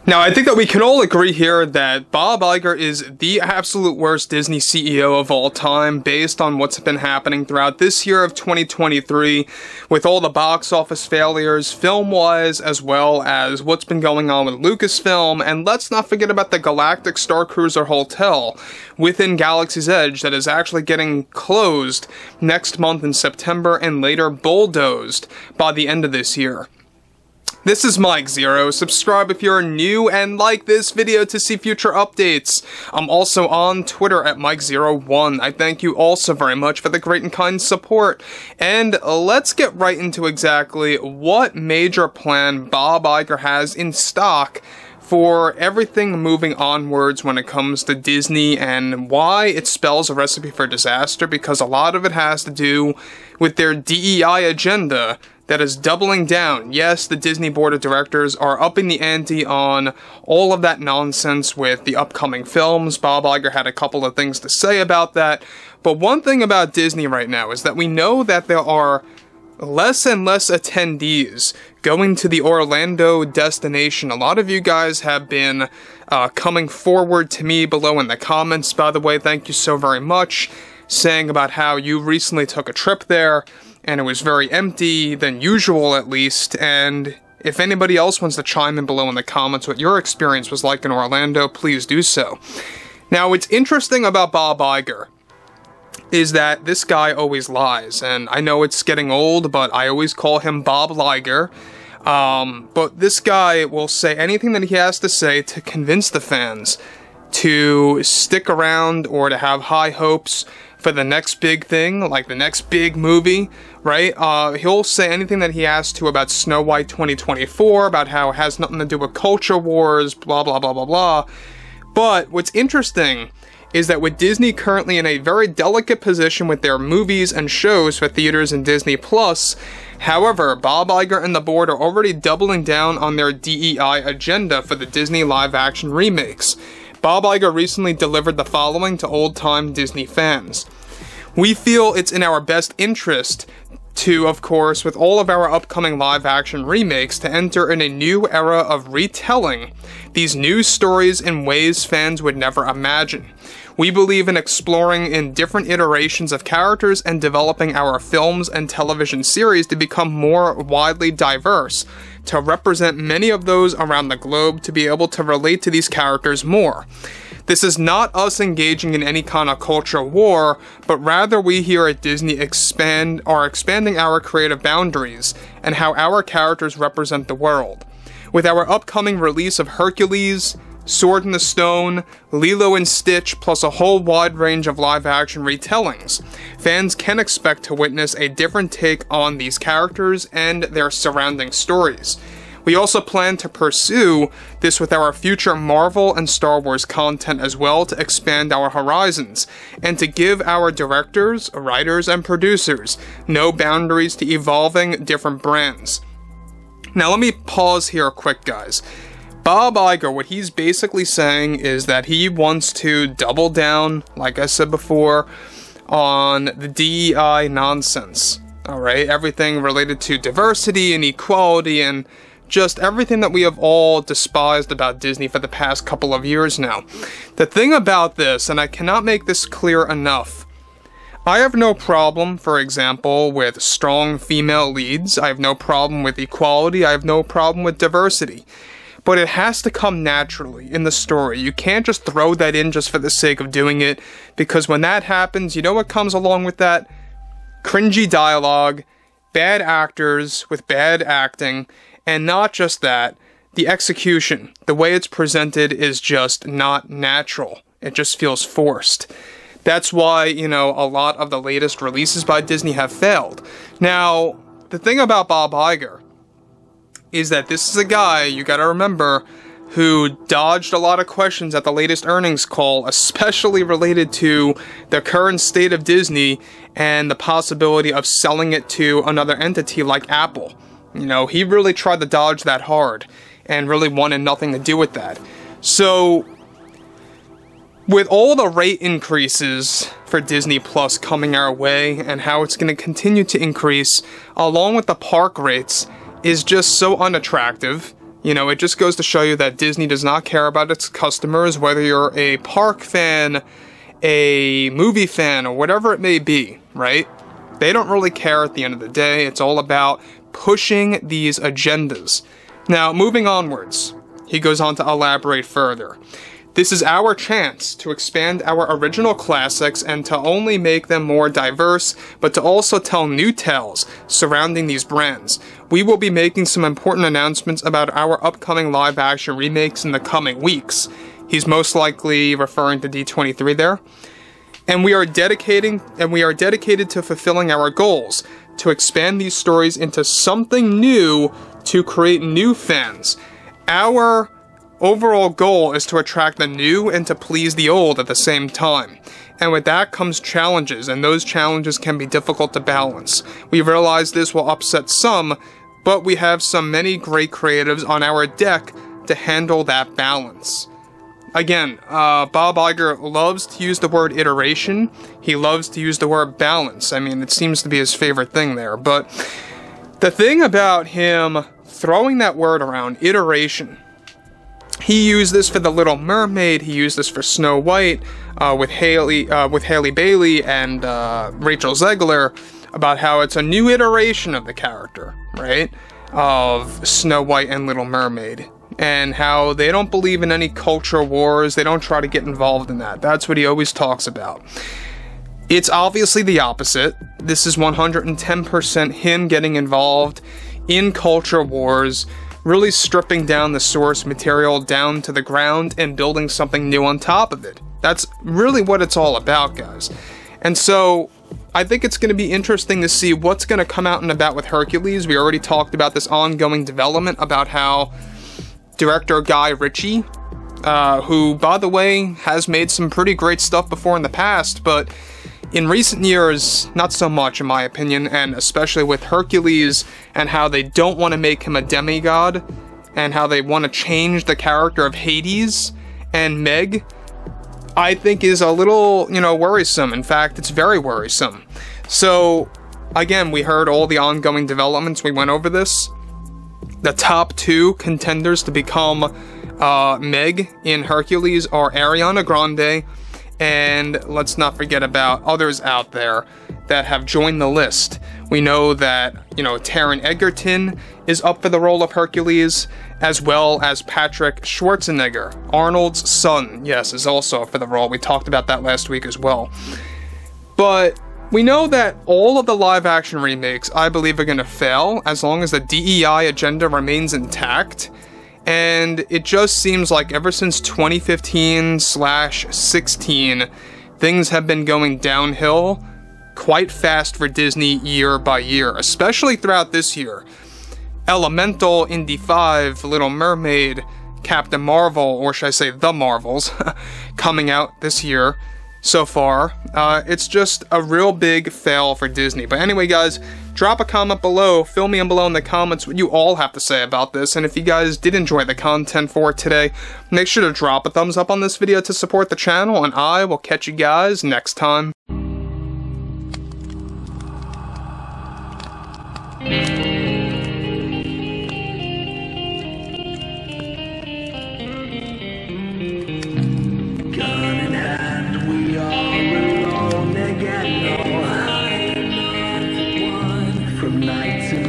Now, I think that we can all agree here that Bob Iger is the absolute worst Disney CEO of all time, based on what's been happening throughout this year of 2023, with all the box office failures, film-wise, as well as what's been going on with Lucasfilm, and let's not forget about the Galactic Star Cruiser Hotel within Galaxy's Edge that is actually getting closed next month in September and later bulldozed by the end of this year. This is Mike Zero. Subscribe if you're new and like this video to see future updates. I'm also on Twitter at Mike01. I thank you all so very much for the great and kind support. And let's get right into exactly what major plan Bob Iger has in stock for everything moving onwards when it comes to Disney, and why it spells a recipe for disaster, because a lot of it has to do with their DEI agenda that is doubling down. Yes, the Disney board of directors are upping the ante on all of that nonsense with the upcoming films. Bob Iger had a couple of things to say about that. But one thing about Disney right now is that we know that there are less and less attendees going to the Orlando destination. A lot of you guys have been coming forward to me below in the comments, by the way, thank you so very much, saying about how you recently took a trip there and it was very empty than usual, at least. And if anybody else wants to chime in below in the comments what your experience was like in Orlando, please do so. Now, what's interesting about Bob Iger is that this guy always lies, and I know it's getting old, but I always call him Bob Iger. But this guy will say anything that he has to say to convince the fans to stick around or to have high hopes for the next big thing, like the next big movie, right? He'll say anything that he has to about Snow White 2024, about how it has nothing to do with culture wars, blah, blah, blah, blah, blah. But what's interesting is that with Disney currently in a very delicate position with their movies and shows for theaters and Disney Plus, however, Bob Iger and the board are already doubling down on their DEI agenda for the Disney live-action remakes. Bob Iger recently delivered the following to old-time Disney fans. We feel it's in our best interest to, of course, with all of our upcoming live-action remakes, to enter in a new era of retelling these new stories in ways fans would never imagine. We believe in exploring in different iterations of characters and developing our films and television series to become more widely diverse, to represent many of those around the globe, to be able to relate to these characters more. This is not us engaging in any kind of culture war, but rather we here at Disney are expanding our creative boundaries and how our characters represent the world. With our upcoming release of Hercules, Sword in the Stone, Lilo and Stitch, plus a whole wide range of live-action retellings, fans can expect to witness a different take on these characters and their surrounding stories. We also plan to pursue this with our future Marvel and Star Wars content as well, to expand our horizons, and to give our directors, writers, and producers no boundaries to evolving different brands. Now let me pause here quick, guys. Bob Iger, what he's basically saying is that he wants to double down, like I said before, on the DEI nonsense. Alright, everything related to diversity and equality and just everything that we have all despised about Disney for the past couple of years now. The thing about this, and I cannot make this clear enough, I have no problem, for example, with strong female leads. I have no problem with equality. I have no problem with diversity. But it has to come naturally in the story. You can't just throw that in just for the sake of doing it, because when that happens, you know what comes along with that? Cringy dialogue, bad actors with bad acting, and not just that, the execution, the way it's presented is just not natural. It just feels forced. That's why, you know, a lot of the latest releases by Disney have failed. Now, the thing about Bob Iger is that this is a guy, you gotta remember, who dodged a lot of questions at the latest earnings call, especially related to the current state of Disney and the possibility of selling it to another entity like Apple. You know, he really tried to dodge that hard and really wanted nothing to do with that. So, with all the rate increases for Disney Plus coming our way and how it's going to continue to increase, along with the park rates, is just so unattractive You know, it just goes to show you that Disney does not care about its customers, whether you're a park fan, a movie fan, or whatever it may be, right? They don't really care at the end of the day. It's all about pushing these agendas. Now, moving onwards, he goes on to elaborate further. This is our chance to expand our original classics and to only make them more diverse, but to also tell new tales surrounding these brands. We will be making some important announcements about our upcoming live-action remakes in the coming weeks. He's most likely referring to D23 there. And we are dedicated to fulfilling our goals, to expand these stories into something new, to create new fans. Our overall goal is to attract the new and to please the old at the same time. And with that comes challenges, and those challenges can be difficult to balance. We realize this will upset some, but we have many great creatives on our deck to handle that balance. Again, Bob Iger loves to use the word iteration. He loves to use the word balance. I mean, it seems to be his favorite thing there. But the thing about him throwing that word around, iteration, he used this for The Little Mermaid, he used this for Snow White, with Hailey Bailey and Rachel Zegler, about how it's a new iteration of the character, right? Of Snow White and Little Mermaid. And how they don't believe in any culture wars, they don't try to get involved in that. That's what he always talks about. It's obviously the opposite. This is 110% him getting involved in culture wars, really stripping down the source material down to the ground and building something new on top of it. That's really what it's all about, guys. And so, I think it's going to be interesting to see what's going to come out and about with Hercules. We already talked about this ongoing development about how director Guy Ritchie, who, by the way, has made some pretty great stuff before in the past, but in recent years, not so much in my opinion, and especially with Hercules and how they don't want to make him a demigod, and how they want to change the character of Hades and Meg, I think is a little, worrisome. In fact, it's very worrisome. So, again, we heard all the ongoing developments, we went over this. The top two contenders to become Meg in Hercules are Ariana Grande, and let's not forget about others out there that have joined the list. We know that, Taron Egerton is up for the role of Hercules, as well as Patrick Schwarzenegger, Arnold's son, yes, is also up for the role. We talked about that last week as well. But we know that all of the live-action remakes, I believe, are going to fail as long as the DEI agenda remains intact. And it just seems like ever since 2015/16, things have been going downhill quite fast for Disney year by year, especially throughout this year. Elemental, Indy 5, Little Mermaid, Captain Marvel, or should I say The Marvels, coming out this year. So far, it's just a real big fail for Disney. But anyway, guys, drop a comment below, fill me in below in the comments what you all have to say about this, and if you guys did enjoy the content for today, make sure to drop a thumbs up on this video to support the channel, and I will catch you guys next time. From night to